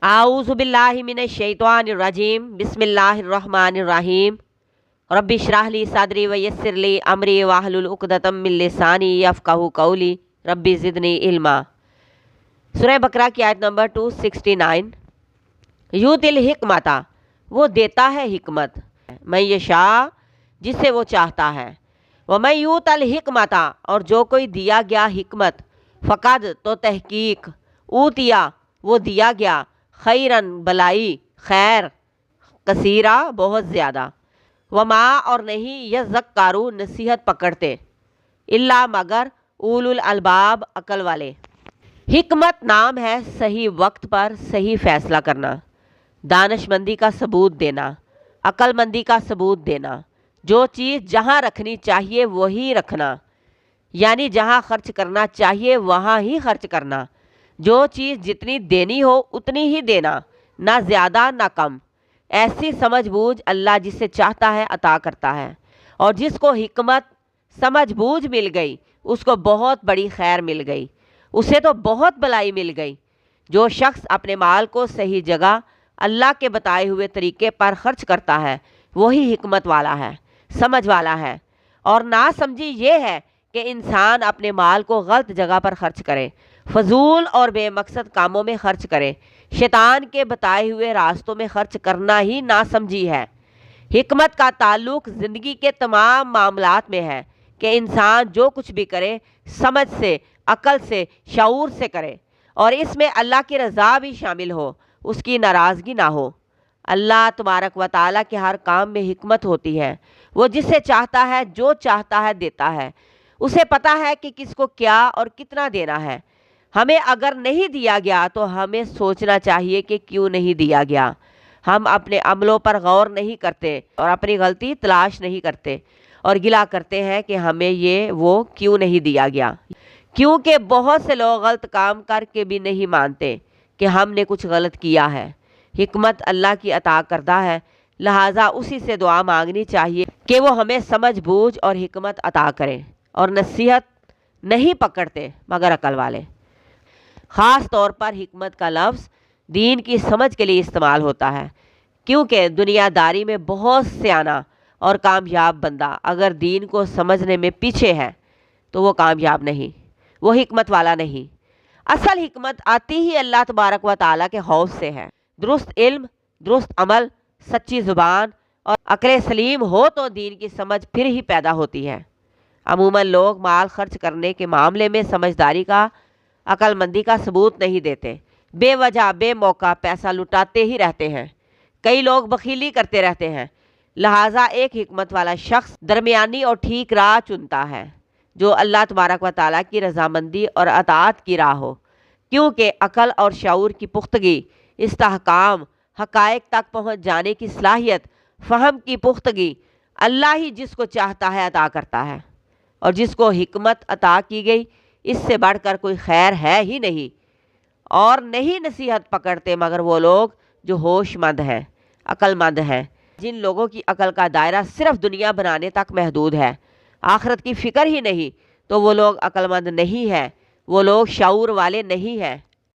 आऊज़ु बिल्लाहि मिनश शैतानिर रजीम बिस्मिल्लाहिर रहमानिर रहीम रब्बि इश्रह ली सदरी व यस्सिर ली अमरी वाहलुल उक़दतम मिन लिसानी यफ़क़हू क़ौली रब्बि ज़िदनी इल्मा। सूरह बकरा की आयत नंबर 269। यूतिल हिकमता, वो देता है हिकमत, मैं यशा, जिसे वो चाहता है। व मैं यूतल हिकमता, और जो कोई दिया गया हिकमत, फ़क़द, तो तहकीक, ऊतिया, वो दिया गया, खैरन, भलाई, खैर, कसीरा, बहुत ज़्यादा। वमा, और नहीं, यज़क्कारू, नसीहत पकड़ते, इल्ला, मगर, उलुल अलबाब, अकल वाले। हिकमत नाम है सही वक्त पर सही फैसला करना, दानशमंदी का सबूत देना, अक्लमंदी का सबूत देना, जो चीज़ जहाँ रखनी चाहिए वही रखना, यानी जहाँ खर्च करना चाहिए वहाँ ही खर्च करना, जो चीज़ जितनी देनी हो उतनी ही देना, ना ज़्यादा ना कम। ऐसी समझ बूझ अल्लाह जिसे चाहता है अता करता है, और जिसको हिकमत समझ बूझ मिल गई उसको बहुत बड़ी खैर मिल गई, उसे तो बहुत भलाई मिल गई। जो शख्स अपने माल को सही जगह अल्लाह के बताए हुए तरीके पर खर्च करता है वही हिकमत वाला है, समझ वाला है। और ना समझी ये है कि इंसान अपने माल को गलत जगह पर खर्च करे, फजूल और बेमकसद कामों में खर्च करे, शैतान के बताए हुए रास्तों में खर्च करना ही ना समझी है। हिकमत का ताल्लुक ज़िंदगी के तमाम मामलात में है कि इंसान जो कुछ भी करे समझ से, अकल से, शऊर से करे, और इसमें अल्लाह की रज़ा भी शामिल हो, उसकी नाराज़गी ना हो। अल्लाह तबारक व तआला के हर काम में हिकमत होती है। वो जिसे चाहता है जो चाहता है देता है, उसे पता है कि किसको क्या और कितना देना है। हमें अगर नहीं दिया गया तो हमें सोचना चाहिए कि क्यों नहीं दिया गया। हम अपने अमलों पर गौर नहीं करते और अपनी गलती तलाश नहीं करते और गिला करते हैं कि हमें ये वो क्यों नहीं दिया गया, क्योंकि बहुत से लोग गलत काम करके भी नहीं मानते कि हमने कुछ गलत किया है। हिकमत अल्लाह की अता करदा है, लिहाजा उसी से दुआ मांगनी चाहिए कि वो हमें समझ बूझ और हिकमत अता करें। और नसीहत नहीं पकड़ते मगर अकल वाले। ख़ास तौर पर हिकमत का लफ्ज़ दीन की समझ के लिए इस्तेमाल होता है, क्योंकि दुनियादारी में बहुत सियाना और कामयाब बंदा अगर दीन को समझने में पीछे है तो वो कामयाब नहीं, वो हिकमत वाला नहीं। असल हिकमत आती ही अल्लाह तबारक व तआला के खौफ से है। दुरुस्त इल्म, दुरुस्त अमल, सच्ची ज़ुबान और अक्ल सलीम हो तो दीन की समझ फिर ही पैदा होती है। अमूमन लोग माल खर्च करने के मामले में समझदारी का, अक्लमंदी का सबूत नहीं देते, बेवजह बेमौका पैसा लुटाते ही रहते हैं। कई लोग बखीली करते रहते हैं। लिहाजा एक हिकमत वाला शख्स दरमियानी और ठीक राह चुनता है, जो अल्लाह तबारक व तआला की रज़ामंदी और अताअत की राह हो, क्योंकि अकल और शऊर की पुख्तगी, इस्तेहकाम, हक़ाइक़ तक पहुँच जाने की सलाहियत, फ़हम की पुख्तगी अल्लाह ही जिसको चाहता है अता करता है, और जिसको हिकमत अता की गई इससे बढ़कर कोई खैर है ही नहीं। और नहीं नसीहत पकड़ते मगर वो लोग जो होशमंद हैं, अक्लमंद हैं, जिन लोगों की अकल का दायरा सिर्फ दुनिया बनाने तक महदूद है, आखिरत की फ़िक्र ही नहीं, तो वो लोग अक्लमंद नहीं है, वो लोग शऊर वाले नहीं हैं।